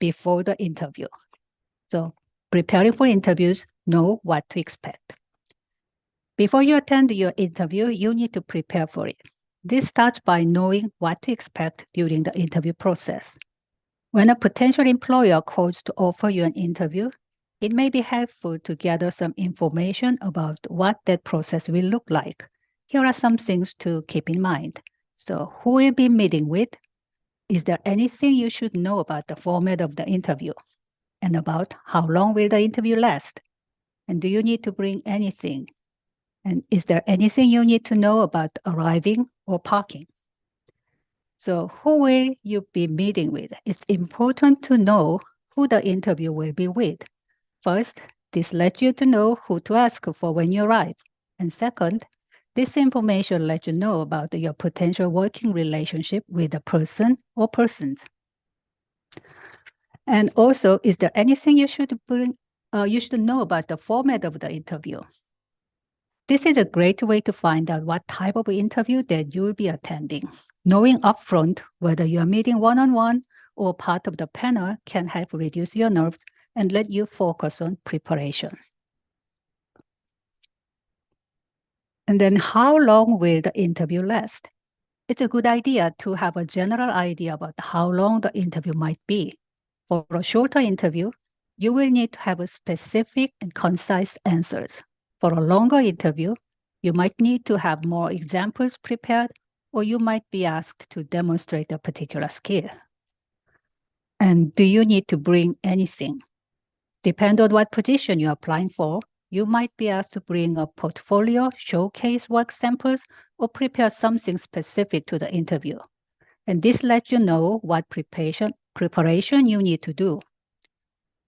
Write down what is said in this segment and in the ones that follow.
before the interview. So preparing for interviews, know what to expect. Before you attend your interview, you need to prepare for it. This starts by knowing what to expect during the interview process. When a potential employer calls to offer you an interview, it may be helpful to gather some information about what that process will look like. Here are some things to keep in mind. So, who will be meeting with? Is there anything you should know about the format of the interview? And about how long will the interview last? And do you need to bring anything? And is there anything you need to know about arriving or parking? So who will you be meeting with? It's important to know who the interview will be with. First, this lets you to know who to ask for when you arrive. And second, this information lets you know about your potential working relationship with the person or persons. And also, is there anything you should know about the format of the interview? This is a great way to find out what type of interview that you will be attending. Knowing upfront whether you are meeting one-on-one or part of the panel can help reduce your nerves and let you focus on preparation. And then how long will the interview last? It's a good idea to have a general idea about how long the interview might be. For a shorter interview, you will need to have a specific and concise answers. For a longer interview, you might need to have more examples prepared, or you might be asked to demonstrate a particular skill. And do you need to bring anything? Depending on what position you're applying for, you might be asked to bring a portfolio, showcase work samples, or prepare something specific to the interview. And this lets you know what preparation you need to do.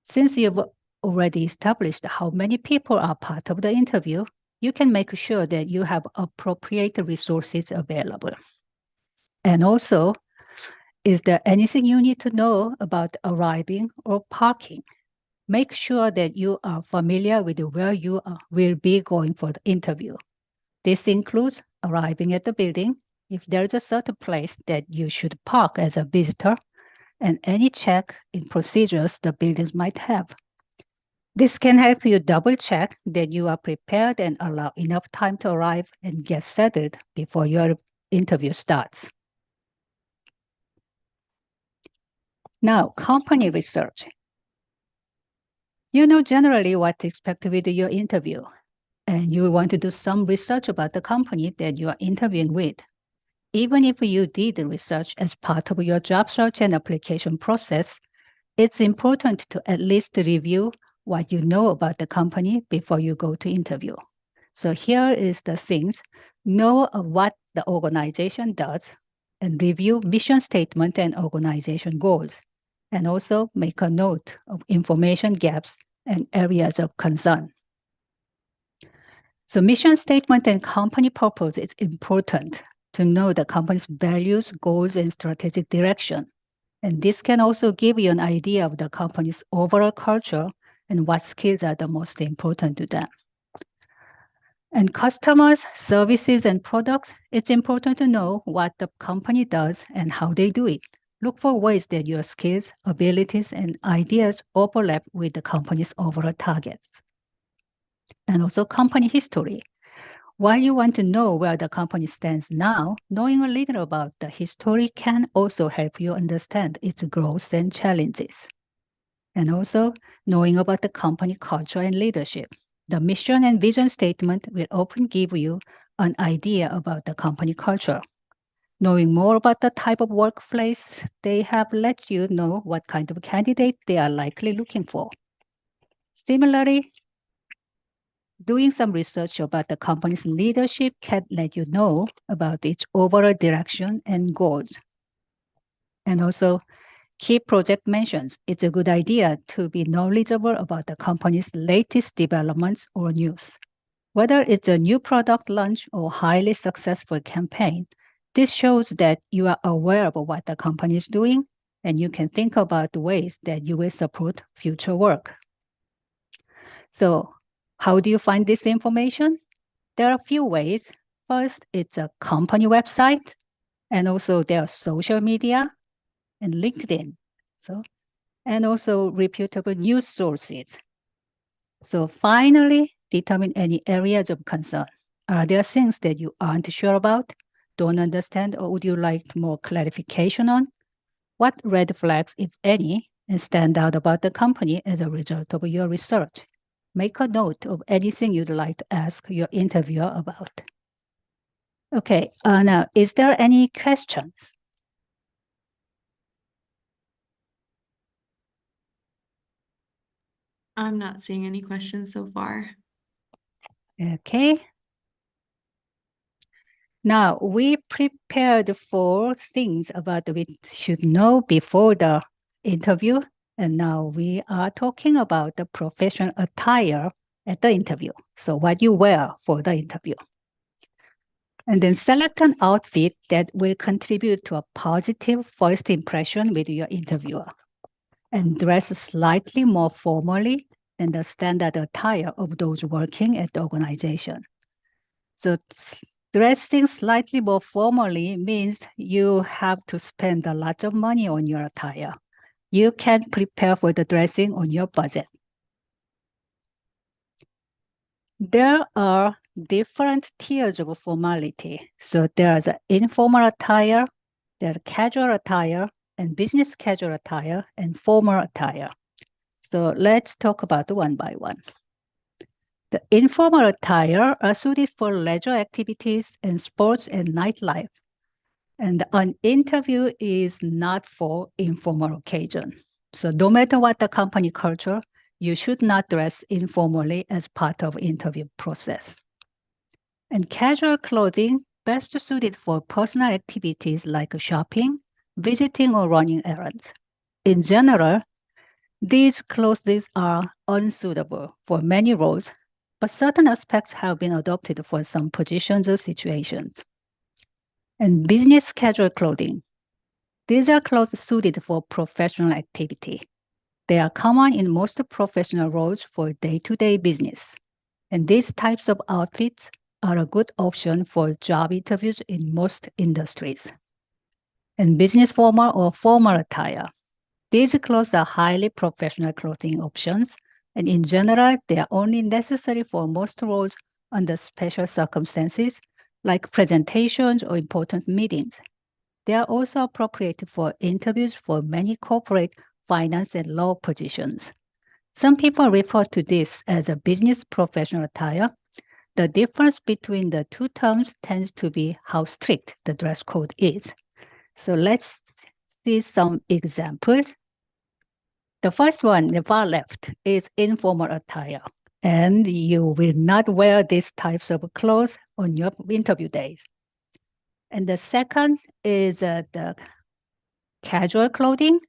Since you've already established how many people are part of the interview, you can make sure that you have appropriate resources available. And also, is there anything you need to know about arriving or parking? Make sure that you are familiar with where you will be going for the interview. This includes arriving at the building, if there's a certain place that you should park as a visitor, and any check in procedures the buildings might have. This can help you double check that you are prepared and allow enough time to arrive and get settled before your interview starts. Now, company research. You know generally what to expect with your interview, and you want to do some research about the company that you are interviewing with. Even if you did the research as part of your job search and application process, it's important to at least review what you know about the company before you go to interview. So here is the things. Know what the organization does and review mission statement and organization goals. And also make a note of information gaps and areas of concern. So mission statement and company purpose is important to know the company's values, goals, and strategic direction. And this can also give you an idea of the company's overall culture and what skills are the most important to them. And customers, services, and products, it's important to know what the company does and how they do it. Look for ways that your skills, abilities, and ideas overlap with the company's overall targets. And also company history. While you want to know where the company stands now, knowing a little about the history can also help you understand its growth and challenges. And also knowing about the company culture and leadership. The mission and vision statement will often give you an idea about the company culture. Knowing more about the type of workplace they have let you know what kind of candidate they are likely looking for. Similarly, doing some research about the company's leadership can let you know about its overall direction and goals. And also, key project mentions. It's a good idea to be knowledgeable about the company's latest developments or news. Whether it's a new product launch or highly successful campaign, this shows that you are aware of what the company is doing, and you can think about ways that you will support future work. So, how do you find this information? There are a few ways. First, it's a company website, and also there are social media and LinkedIn. So and also reputable news sources. So finally, determine any areas of concern. Are there things that you aren't sure about, don't understand, or would you like more clarification on? What red flags, if any, stand out about the company as a result of your research? Make a note of anything you'd like to ask your interviewer about. Okay, now, is there any questions? I'm not seeing any questions so far. Okay. Now, we prepared 4 things about we should know before the interview. And now we are talking about the professional attire at the interview. So what you wear for the interview. And then select an outfit that will contribute to a positive first impression with your interviewer. And dress slightly more formally than the standard attire of those working at the organization. So dressing slightly more formally means you have to spend a lot of money on your attire. You can prepare for the dressing on your budget. There are different tiers of formality. So there's an informal attire, there's casual attire, and business casual attire, and formal attire. So let's talk about one by one. The informal attire are suited for leisure activities and sports and nightlife. And an interview is not for informal occasion. So no matter what the company culture, you should not dress informally as part of interview process. And casual clothing best suited for personal activities like shopping, visiting, or running errands. In general, these clothes are unsuitable for many roles, but certain aspects have been adopted for some positions or situations. And business casual clothing. These are clothes suited for professional activity. They are common in most professional roles for day-to-day business. And these types of outfits are a good option for job interviews in most industries. And business formal or formal attire. These clothes are highly professional clothing options, and in general, they are only necessary for most roles under special circumstances, like presentations or important meetings. They are also appropriate for interviews for many corporate, finance, and law positions. Some people refer to this as a business professional attire. The difference between the two terms tends to be how strict the dress code is. So let's see some examples. The first one, the far left, is informal attire. And you will not wear these types of clothes on your interview days. And the second is the casual clothing.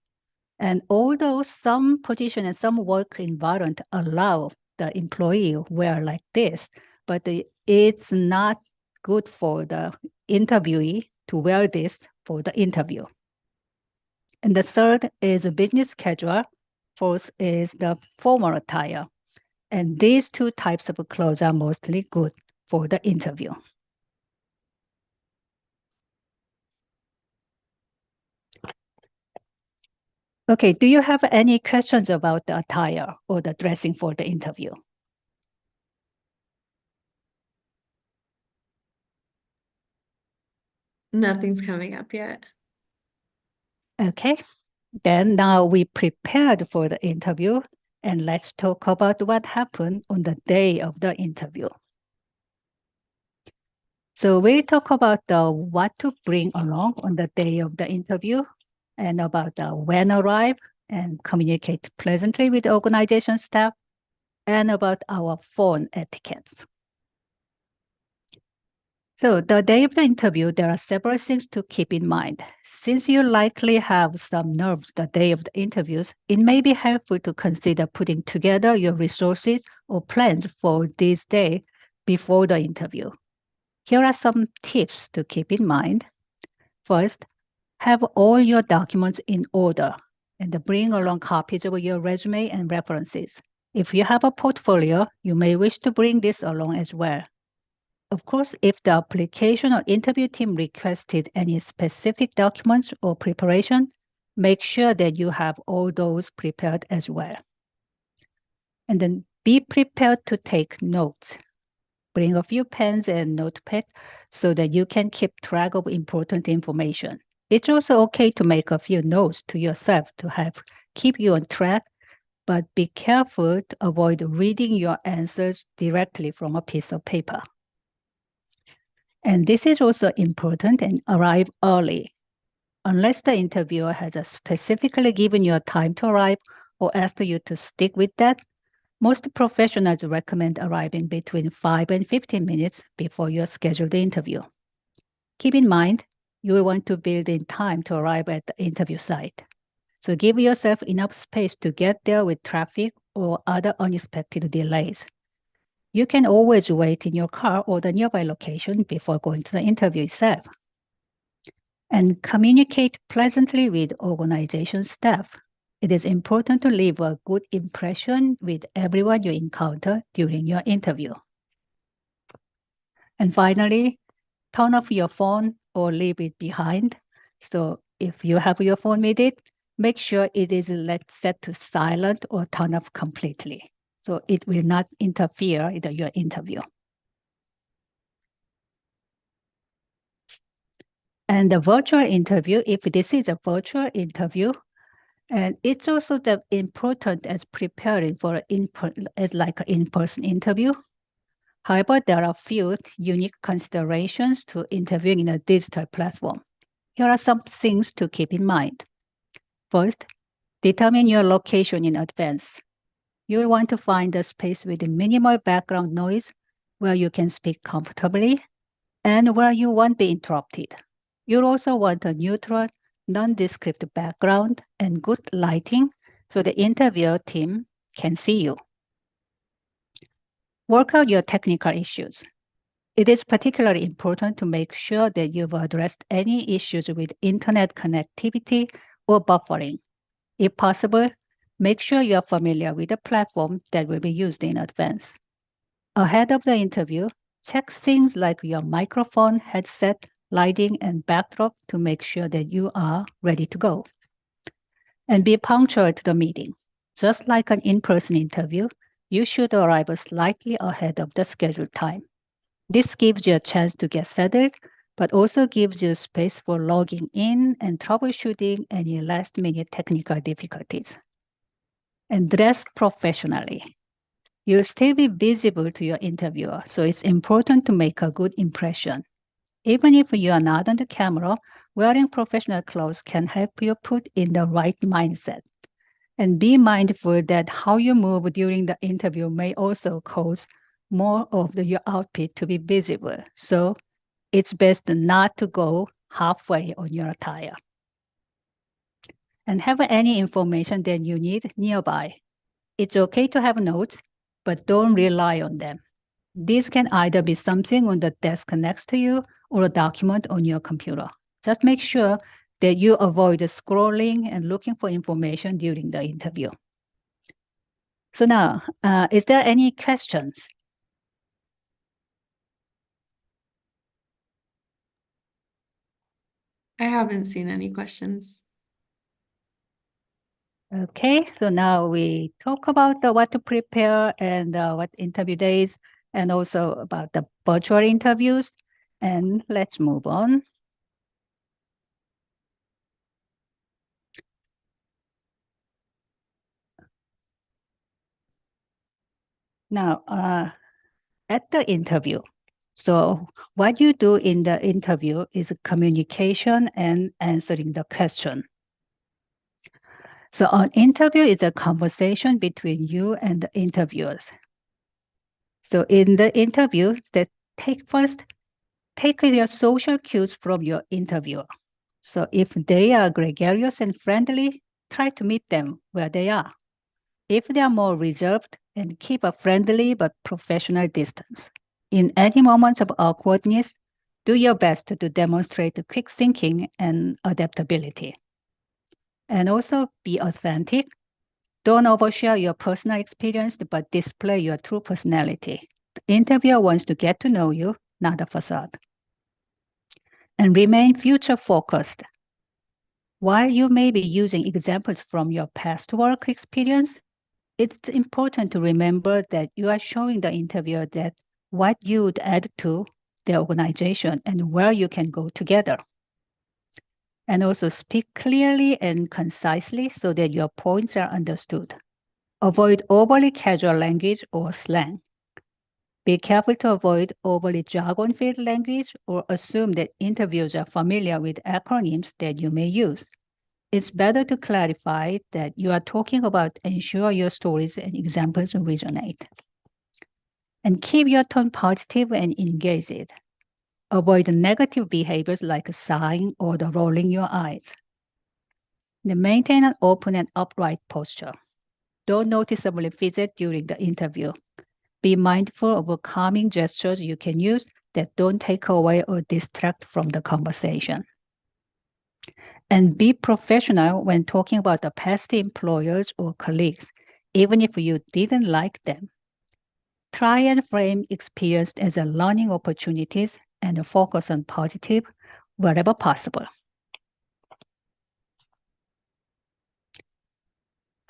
And although some position and some work environment allow the employee wear like this, but it's not good for the interviewee to wear this for the interview. And the third is a business casual. Fourth is the formal attire. And these two types of clothes are mostly good for the interview. Okay, do you have any questions about the attire or the dressing for the interview? Nothing's coming up yet. Okay, then now we prepared for the interview, and let's talk about what happened on the day of the interview. So we talk about what to bring along on the day of the interview, and about when arrive and communicate pleasantly with the organization staff, and about our phone etiquettes. So the day of the interview, there are several things to keep in mind. Since you likely have some nerves the day of the interviews, it may be helpful to consider putting together your resources or plans for this day before the interview. Here are some tips to keep in mind. First, have all your documents in order and bring along copies of your resume and references. If you have a portfolio, you may wish to bring this along as well. Of course, if the application or interview team requested any specific documents or preparation, make sure that you have all those prepared as well. And then be prepared to take notes. Bring a few pens and notepad so that you can keep track of important information. It's also okay to make a few notes to yourself to help keep you on track, but be careful to avoid reading your answers directly from a piece of paper. And this is also important, and arrive early. Unless the interviewer has specifically given you a time to arrive or asked you to stick with that, most professionals recommend arriving between 5 and 15 minutes before your scheduled interview. Keep in mind, you will want to build in time to arrive at the interview site. So give yourself enough space to get there with traffic or other unexpected delays. You can always wait in your car or the nearby location before going to the interview itself. And communicate pleasantly with organization staff. It is important to leave a good impression with everyone you encounter during your interview. And finally, turn off your phone or leave it behind. So if you have your phone with it, make sure it is set to silent or turn off completely. So it will not interfere with your interview. And the virtual interview, if this is a virtual interview, and it's also important as preparing for as like an in-person interview. However, there are a few unique considerations to interviewing in a digital platform. Here are some things to keep in mind. First, determine your location in advance. You'll want to find a space with minimal background noise where you can speak comfortably and where you won't be interrupted. You'll also want a neutral, nondescript background and good lighting so the interviewer team can see you. Work out your technical issues. It is particularly important to make sure that you've addressed any issues with internet connectivity or buffering. If possible, make sure you are familiar with the platform that will be used in advance. Ahead of the interview, check things like your microphone, headset, lighting, and backdrop to make sure that you are ready to go. And be punctual to the meeting. Just like an in-person interview, you should arrive slightly ahead of the scheduled time. This gives you a chance to get settled, but also gives you space for logging in and troubleshooting any last-minute technical difficulties. And dress professionally. You'll still be visible to your interviewer, so it's important to make a good impression. Even if you are not on the camera, wearing professional clothes can help you put in the right mindset. And be mindful that how you move during the interview may also cause more of your outfit to be visible. So it's best not to go halfway on your attire. And have any information that you need nearby. It's okay to have notes, but don't rely on them. This can either be something on the desk next to you or a document on your computer. Just make sure that you avoid scrolling and looking for information during the interview. So now, is there any questions? I haven't seen any questions. Okay, so now we talk about what to prepare and what interview days, and also about the virtual interviews. And let's move on. Now, at the interview, so what you do in the interview is communication and answering the question. So an interview is a conversation between you and the interviewers. So in the interview, take your social cues from your interviewer. So if they are gregarious and friendly, try to meet them where they are. If they are more reserved, and keep a friendly but professional distance. In any moments of awkwardness, do your best to demonstrate quick thinking and adaptability. And also be authentic. Don't overshare your personal experience, but display your true personality. The interviewer wants to get to know you, not a facade. And remain future focused. While you may be using examples from your past work experience, it's important to remember that you are showing the interviewer that what you would add to the organization and where you can go together. And also speak clearly and concisely so that your points are understood. Avoid overly casual language or slang. Be careful to avoid overly jargon-filled language or assume that interviewers are familiar with acronyms that you may use. It's better to clarify that you are talking about ensure your stories and examples resonate. And keep your tone positive and engaged. Avoid negative behaviors like sighing or the rolling your eyes. And maintain an open and upright posture. Don't noticeably fidget during the interview. Be mindful of calming gestures you can use that don't take away or distract from the conversation. And be professional when talking about the past employers or colleagues, even if you didn't like them. Try and frame experience as a learning opportunities and focus on positive wherever possible.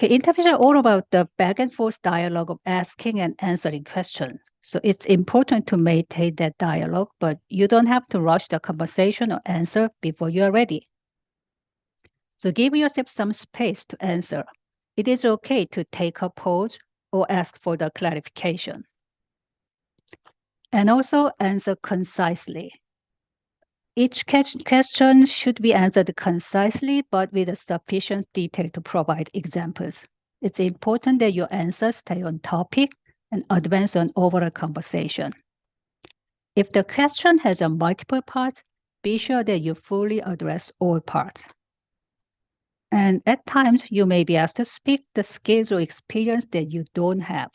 Okay, interviews are all about the back and forth dialogue of asking and answering questions. So it's important to maintain that dialogue, but you don't have to rush the conversation or answer before you are ready. So give yourself some space to answer. It is okay to take a pause or ask for the clarification. And also answer concisely. Each question should be answered concisely, but with sufficient detail to provide examples. It's important that your answers stay on topic and advance an overall conversation. If the question has a multiple parts, be sure that you fully address all parts. And at times, you may be asked to speak the skills or experience that you don't have.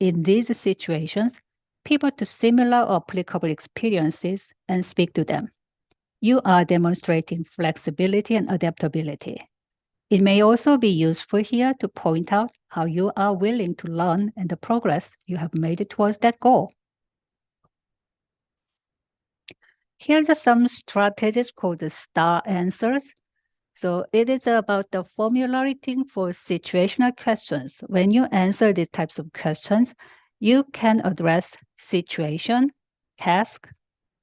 In these situations, pivot to similar or applicable experiences and speak to them. You are demonstrating flexibility and adaptability. It may also be useful here to point out how you are willing to learn and the progress you have made towards that goal. Here's some strategies called the STAR answers. So it is about the formulating for situational questions. When you answer these types of questions, you can address situation, task,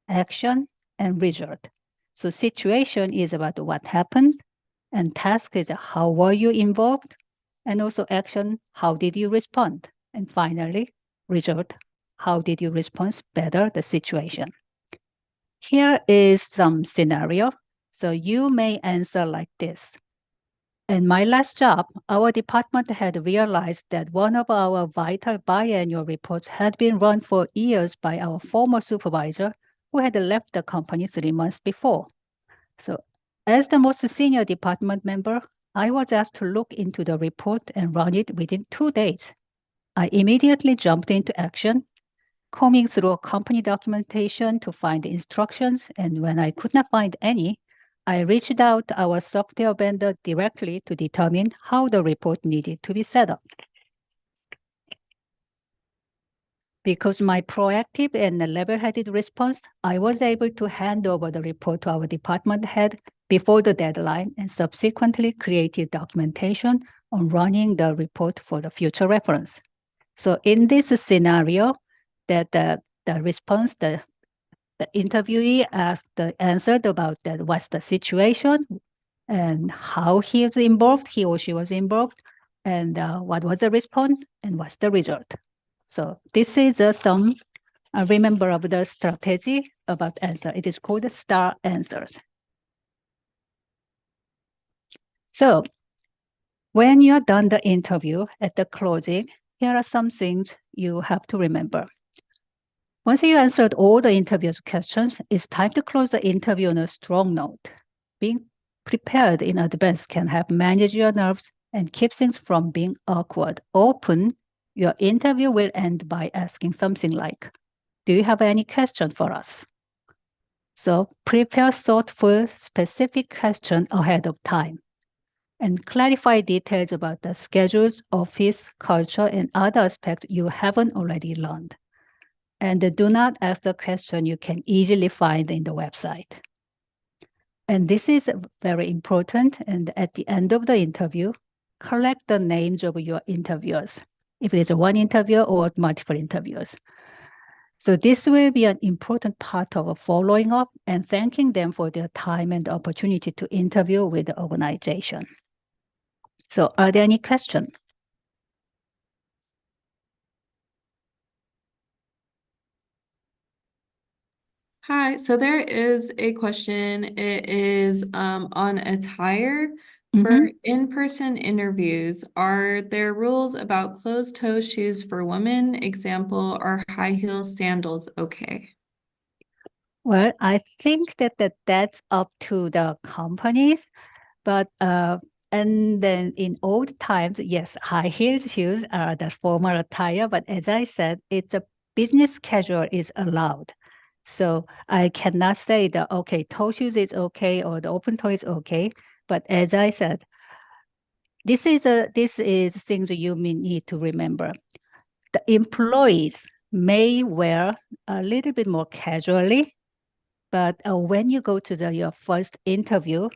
action, and result. So situation is about what happened, and task is how were you involved, and also action, how did you respond? And finally, result, how did you respond better the situation? Here is some scenario. So you may answer like this. In my last job, our department had realized that one of our vital biannual reports had been run for years by our former supervisor who had left the company 3 months before. So as the most senior department member, I was asked to look into the report and run it within 2 days. I immediately jumped into action, combing through company documentation to find the instructions, and when I could not find any, I reached out to our software vendor directly to determine how the report needed to be set up. Because my proactive and level-headed response, I was able to hand over the report to our department head before the deadline and subsequently created documentation on running the report for the future reference. So in this scenario, that the response, the interviewee answered about that what's the situation and how he or she was involved, and what was the response and what's the result. So this is some remember of the strategy about answer. It is called STAR answers. So when you're done the interview at the closing, here are some things you have to remember. Once you answered all the interview's questions, it's time to close the interview on a strong note. Being prepared in advance can help manage your nerves and keep things from being awkward. Often, your interview will end by asking something like, "Do you have any question for us?" So prepare thoughtful, specific questions ahead of time and clarify details about the schedules, office, culture, and other aspects you haven't already learned. And do not ask the question you can easily find in the website. And this is very important. And at the end of the interview, collect the names of your interviewers, if it is one interviewer or multiple interviewers. So this will be an important part of following up and thanking them for their time and opportunity to interview with the organization. So are there any questions? Hi, so there is a question. It is on attire for in-person interviews. Are there rules about closed-toe shoes for women? Example, are high heel sandals okay? Well, I think that's up to the companies, but and then in old times, yes, high heeled shoes are the formal attire, but as I said, it's a business casual is allowed. So I cannot say that, okay, toe shoes is okay or the open toe is okay. But as I said, this is things you may need to remember. The employees may wear a little bit more casually, but when you go to your first interview,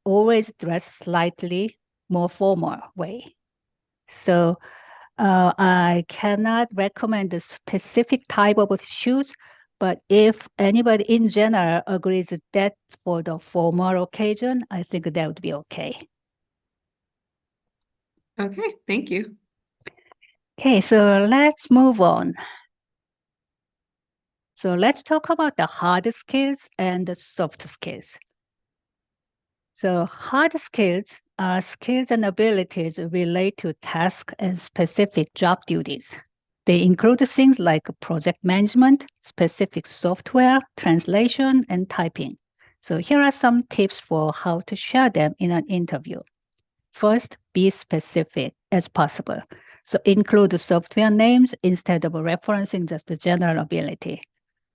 always dress slightly more formal way. So I cannot recommend a specific type of shoes, but if anybody in general agrees that that's for the formal occasion, I think that would be okay. Okay, thank you. Okay, so let's move on. So let's talk about the hard skills and the soft skills. So hard skills are skills and abilities relate to tasks and specific job duties. They include things like project management, specific software, translation, and typing. So here are some tips for how to share them in an interview. First, be specific as possible. So include the software names instead of referencing just the general ability.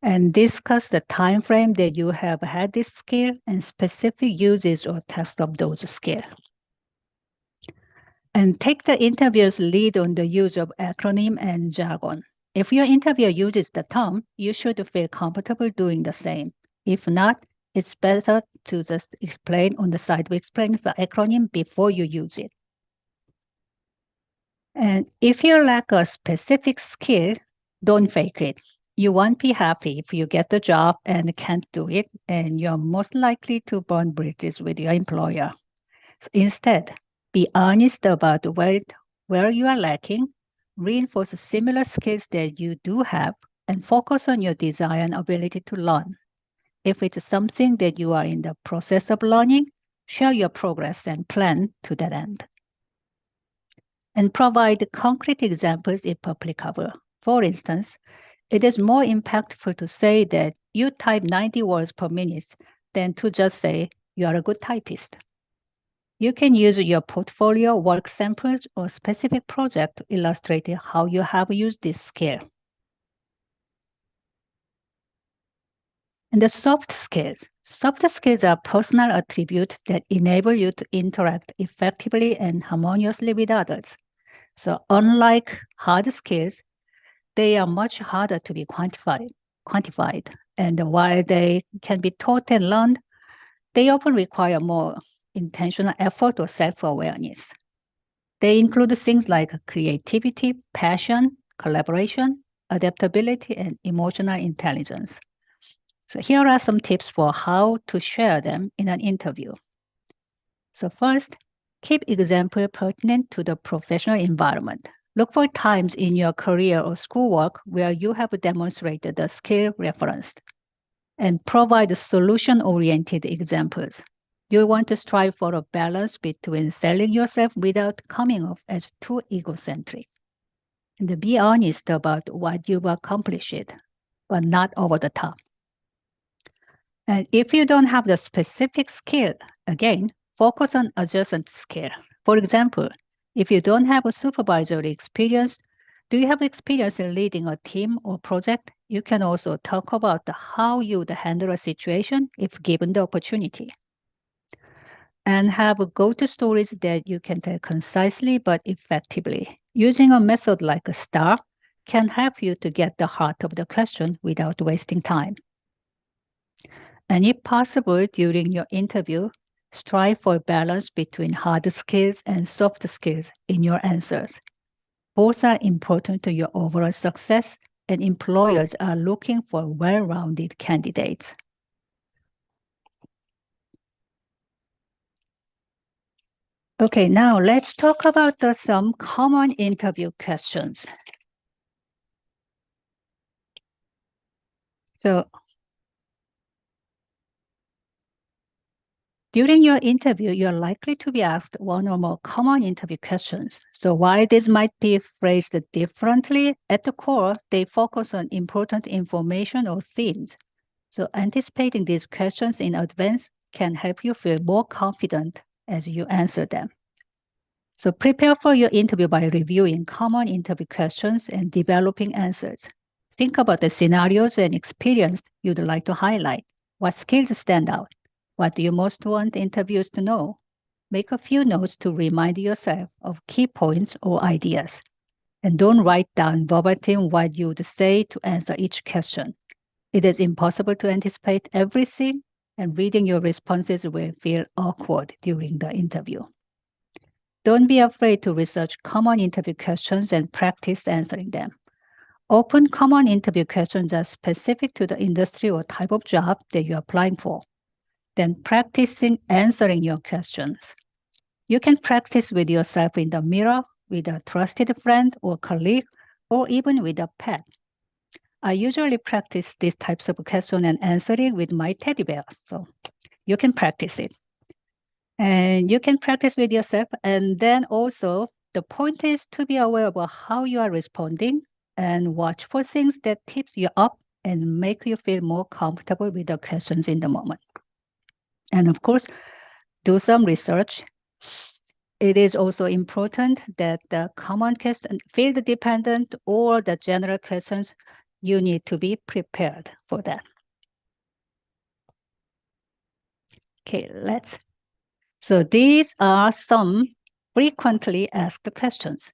And discuss the time frame that you have had this skill and specific uses or tests of those skills. And take the interviewer's lead on the use of acronym and jargon. If your interviewer uses the term, you should feel comfortable doing the same. If not, it's better to just explain on the side. We explain the acronym before you use it. And if you lack a specific skill, don't fake it. You won't be happy if you get the job and can't do it, and you're most likely to burn bridges with your employer. So instead, be honest about where you are lacking, reinforce similar skills that you do have, and focus on your desire and ability to learn. If it's something that you are in the process of learning, share your progress and plan to that end. And provide concrete examples if applicable. For instance, it is more impactful to say that you type 90 words per minute than to just say you are a good typist. You can use your portfolio, work samples, or specific project to illustrate how you have used this skill. And the soft skills. Soft skills are personal attributes that enable you to interact effectively and harmoniously with others. So unlike hard skills, they are much harder to be quantified. And while they can be taught and learned, they often require more intentional effort or self-awareness. They include things like creativity, passion, collaboration, adaptability, and emotional intelligence. So here are some tips for how to share them in an interview. So first, keep example pertinent to the professional environment. Look for times in your career or schoolwork where you have demonstrated the skill referenced, and provide solution-oriented examples. You want to strive for a balance between selling yourself without coming off as too egocentric. And be honest about what you've accomplished, but not over the top. And if you don't have the specific skill, again, focus on adjacent skill. For example, if you don't have a supervisory experience, do you have experience in leading a team or project? You can also talk about how you would handle a situation if given the opportunity. And have go-to stories that you can tell concisely but effectively. Using a method like a STAR can help you to get the heart of the question without wasting time. And if possible, during your interview, strive for balance between hard skills and soft skills in your answers. Both are important to your overall success, and employers are looking for well-rounded candidates. Okay, now let's talk about some common interview questions. So during your interview, you're likely to be asked one or more common interview questions. So while this might be phrased differently, at the core, they focus on important information or themes. So anticipating these questions in advance can help you feel more confident as you answer them. So prepare for your interview by reviewing common interview questions and developing answers. Think about the scenarios and experience you'd like to highlight. What skills stand out? What do you most want interviewers to know? Make a few notes to remind yourself of key points or ideas. And don't write down verbatim what you would say to answer each question. It is impossible to anticipate everything, and reading your responses will feel awkward during the interview. Don't be afraid to research common interview questions and practice answering them. Often common interview questions are specific to the industry or type of job that you're applying for. Then practicing answering your questions. You can practice with yourself in the mirror, with a trusted friend or colleague, or even with a pet. I usually practice these types of question and answering with my teddy bear, so you can practice it. And you can practice with yourself. And then also, the point is to be aware of how you are responding and watch for things that tip you up and make you feel more comfortable with the questions in the moment. And of course, do some research. It is also important that the common question, field dependent or the general questions, you need to be prepared for that. Okay, so these are some frequently asked questions.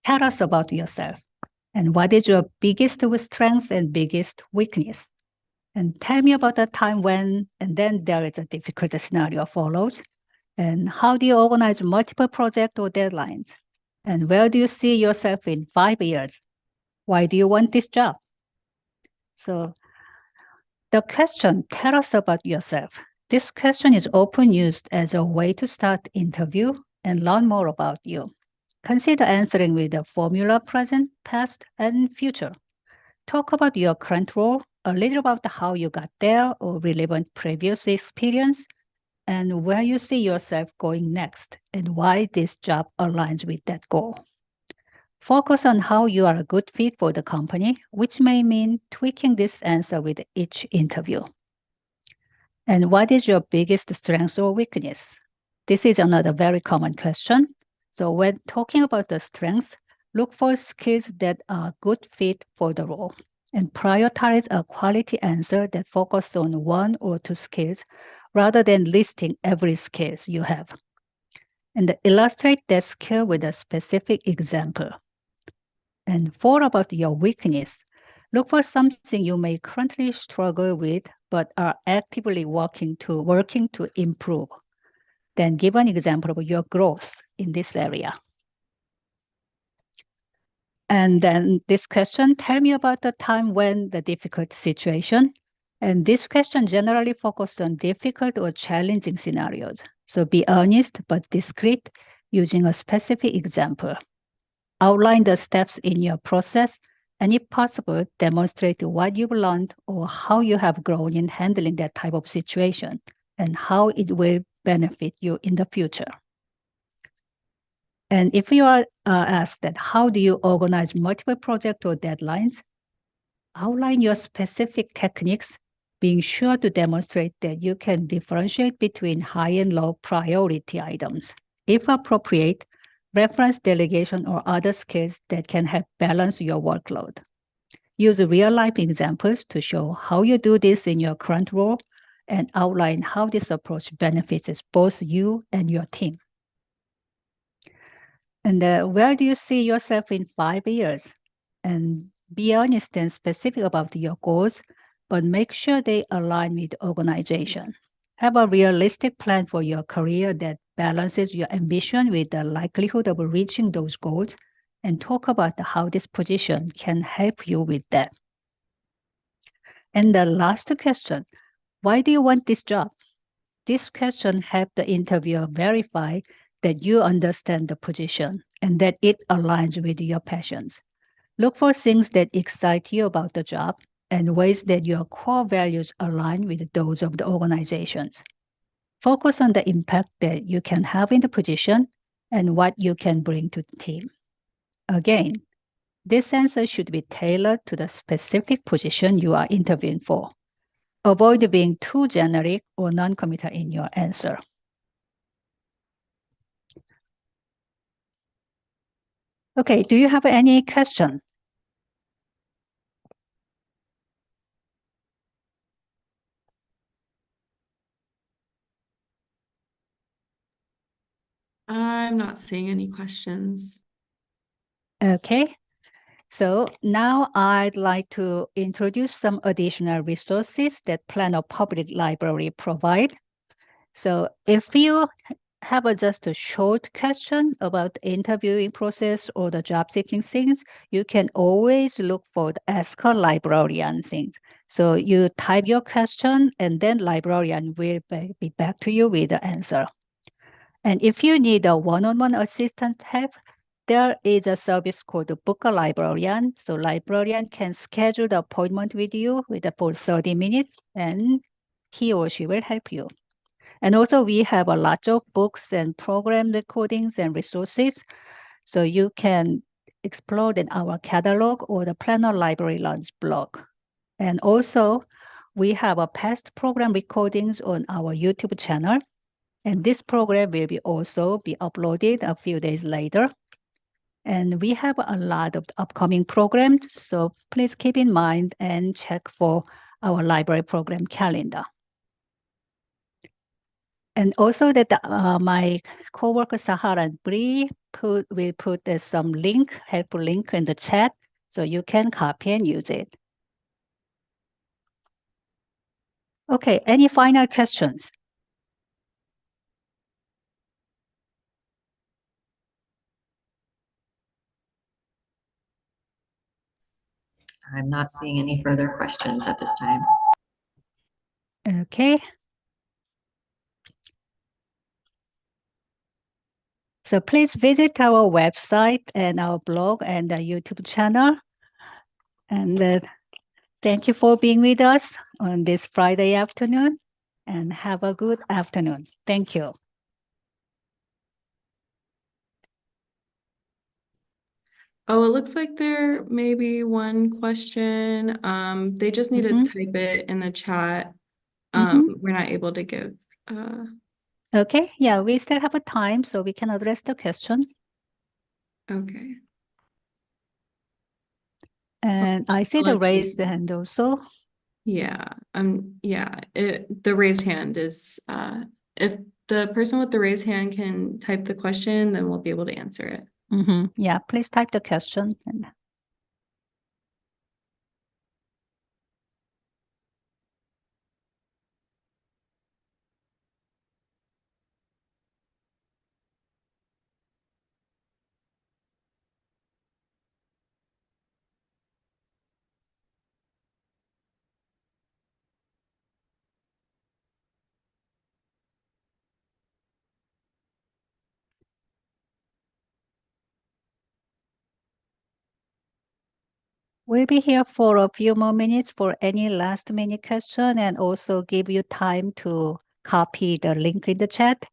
Tell us about yourself and what is your biggest strength and biggest weakness? And tell me about a time when, and then there is a difficult scenario follows. And how do you organize multiple projects or deadlines? And where do you see yourself in 5 years? Why do you want this job? So the question, tell us about yourself. This question is often used as a way to start interview and learn more about you. Consider answering with a formula present, past, and future. Talk about your current role, a little about how you got there or relevant previous experience, and where you see yourself going next and why this job aligns with that goal. Focus on how you are a good fit for the company, which may mean tweaking this answer with each interview. And what is your biggest strength or weakness? This is another very common question. So when talking about the strengths, look for skills that are a good fit for the role and prioritize a quality answer that focuses on one or two skills rather than listing every skill you have. And illustrate that skill with a specific example. And for about your weakness, look for something you may currently struggle with but are actively working to improve. Then give an example of your growth in this area. And then this question, tell me about the time when the difficult situation. And this question generally focuses on difficult or challenging scenarios. So be honest but discreet using a specific example. Outline the steps in your process, and if possible, demonstrate what you've learned or how you have grown in handling that type of situation and how it will benefit you in the future. And if you are asked that how do you organize multiple projects or deadlines, outline your specific techniques, being sure to demonstrate that you can differentiate between high and low priority items. If appropriate, reference delegation or other skills that can help balance your workload. Use real-life examples to show how you do this in your current role and outline how this approach benefits both you and your team. And where do you see yourself in 5 years? And be honest and specific about your goals, but make sure they align with the organization. Have a realistic plan for your career that balances your ambition with the likelihood of reaching those goals, and talk about how this position can help you with that. And the last question, why do you want this job? This question helps the interviewer verify that you understand the position and that it aligns with your passions. Look for things that excite you about the job and ways that your core values align with those of the organizations. Focus on the impact that you can have in the position and what you can bring to the team. Again, this answer should be tailored to the specific position you are interviewing for. Avoid being too generic or non-committal in your answer. Okay, do you have any question? I'm not seeing any questions. Okay, so now I'd like to introduce some additional resources that Plano Public Library provide. So if you have just a short question about the interviewing process or the job seeking things, you can always look for the Ask a Librarian things. So you type your question and then librarian will be back to you with the answer. And if you need a one-on-one assistant help, there is a service called Book a Librarian. So librarian can schedule the appointment with you for 30 minutes and he or she will help you. And also we have a lot of books and program recordings and resources. So you can explore in our catalog or the Planner Library Learns blog. And also we have a past program recordings on our YouTube channel. And this program will also be uploaded a few days later. And we have a lot of upcoming programs, so please keep in mind and check for our library program calendar. And also that my coworker Sahara and Bree will put some helpful link in the chat, so you can copy and use it. Okay, any final questions? I'm not seeing any further questions at this time. Okay. So please visit our website and our blog and the YouTube channel. And thank you for being with us on this Friday afternoon, and have a good afternoon. Thank you. Oh, it looks like there may be one question. They just need to type it in the chat. We're not able to give. Okay, yeah, we still have a time, so we can address the questions. Okay. And I see I'll the let you- raised hand also. Yeah, the raised hand is if the person with the raised hand can type the question, then we'll be able to answer it. Yeah, please type the question. We'll be here for a few more minutes for any last minute question and also give you time to copy the link in the chat.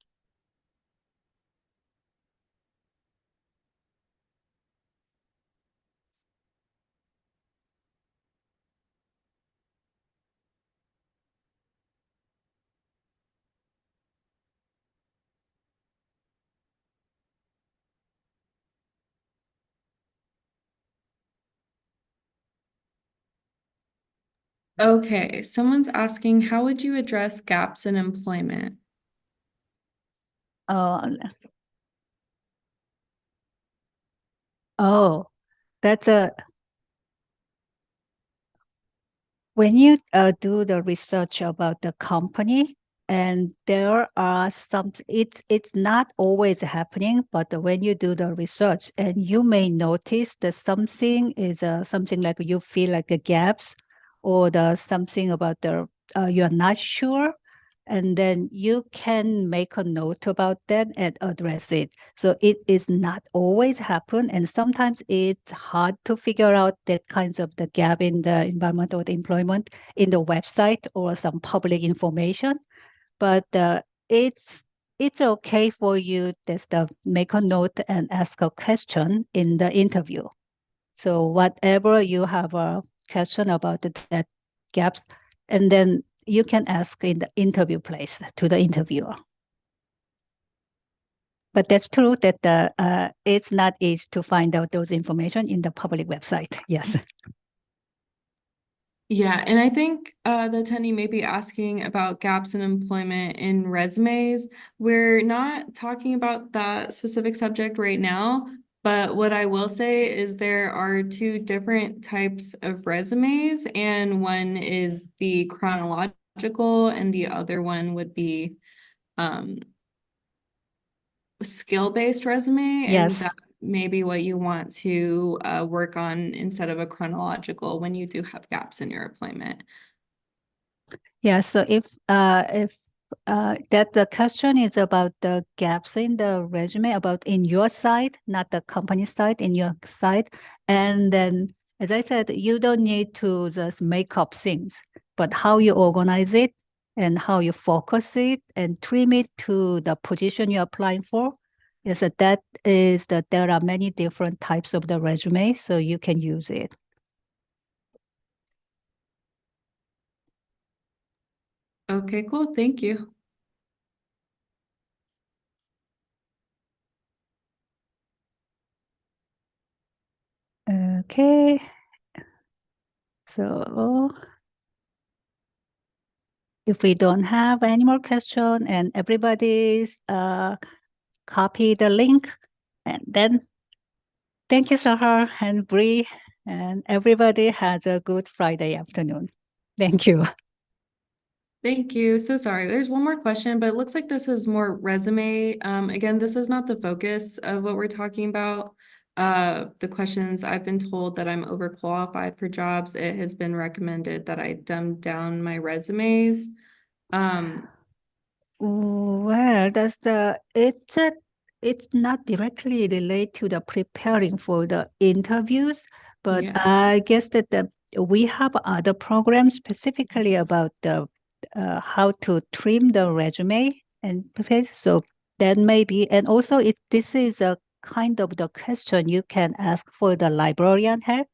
Okay, someone's asking, how would you address gaps in employment? Oh, oh, that's a When you do the research about the company, and there are some, it's not always happening, but when you do the research, and you may notice that something is something like you feel like the gaps, or the something about the you're not sure, and then you can make a note about that and address it. So it is not always happen, and sometimes it's hard to figure out that kinds of the gap in the environment or the employment in the website or some public information. But it's okay for you just make a note and ask a question in the interview. So whatever you have a question about that gaps, and then you can ask in the interview place to the interviewer. But that's true that it's not easy to find out those information in the public website. Yes. Yeah, and I think the attendee may be asking about gaps in employment in resumes. We're not talking about that specific subject right now, but what I will say is there are two different types of resumes, and one is the chronological, and the other one would be skill-based resume, and Yes. that may be what you want to work on instead of a chronological when you do have gaps in your employment. Yeah. So if that the question is about the gaps in the resume, about in your side, not the company side, in your side, and then as I said, you don't need to just make up things, but how you organize it and how you focus it and trim it to the position you're applying for. Is that is that there are many different types of the resume, so you can use it. Okay, cool. Thank you. Okay. So if we don't have any more question and everybody's copy the link, and then thank you, Sahar and Bree, and everybody has a good Friday afternoon. Thank you. Thank you. So sorry. There's one more question, but it looks like this is more resume. Again, this is not the focus of what we're talking about. The questions, I've been told that I'm overqualified for jobs. It has been recommended that I dumb down my resumes. Well, it's not directly related to the preparing for the interviews, but Yeah. I guess that we have other programs specifically about the how to trim the resume and prepare. So that may be, and also this is a kind of the question you can ask for the librarian help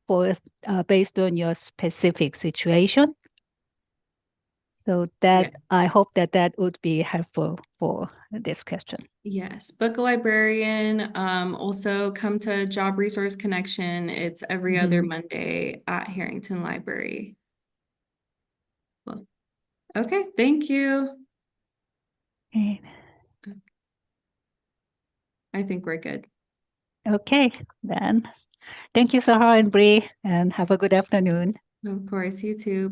for based on your specific situation. So that Yeah. I hope that would be helpful for this question. Yes, book a librarian. Also come to Job Resource Connection. It's every other Monday at Harrington Library. Well, okay, thank you. Okay. I think we're good. Okay, then. Thank you, Sahar and Bree, and have a good afternoon. Of course, you too.